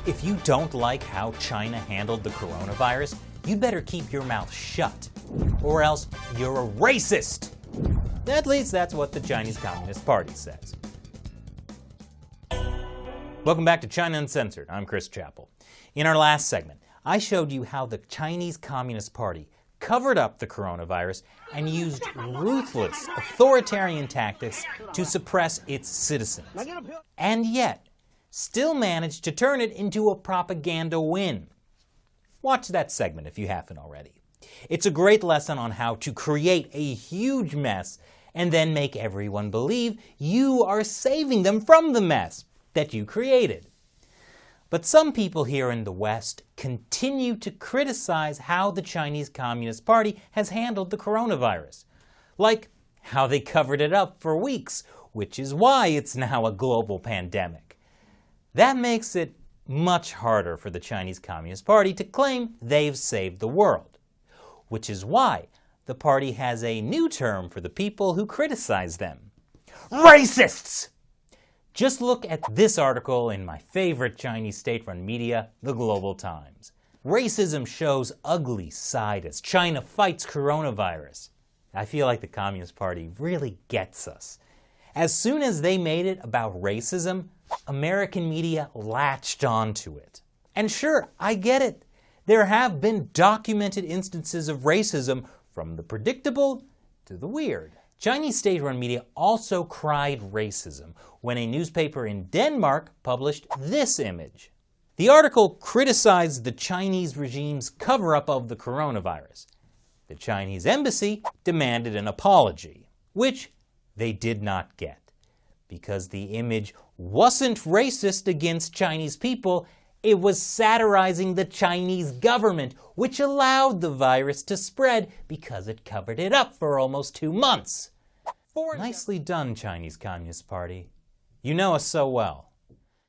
If you don't like how China handled the coronavirus, you'd better keep your mouth shut, or else you're a racist. At least that's what the Chinese Communist Party says. Welcome back to China Uncensored. I'm Chris Chappell. In our last segment, I showed you how the Chinese Communist Party covered up the coronavirus and used ruthless authoritarian tactics to suppress its citizens. And yet, still managed to turn it into a propaganda win. Watch that segment if you haven't already. It's a great lesson on how to create a huge mess and then make everyone believe you are saving them from the mess that you created. But some people here in the West continue to criticize how the Chinese Communist Party has handled the coronavirus, like how they covered it up for weeks, which is why it's now a global pandemic. That makes it much harder for the Chinese Communist Party to claim they've saved the world, which is why the party has a new term for the people who criticize them: racists! Just look at this article in my favorite Chinese state-run media, the Global Times. Racism shows ugly side as China fights coronavirus. I feel like the Communist Party really gets us. As soon as they made it about racism, American media latched onto it. And sure, I get it. There have been documented instances of racism, from the predictable to the weird. Chinese state-run media also cried racism when a newspaper in Denmark published this image. The article criticized the Chinese regime's cover-up of the coronavirus. The Chinese embassy demanded an apology, which they did not get, because the image wasn't racist against Chinese people. It was satirizing the Chinese government, which allowed the virus to spread because it covered it up for almost 2 months. Nicely done, Chinese Communist Party. You know us so well.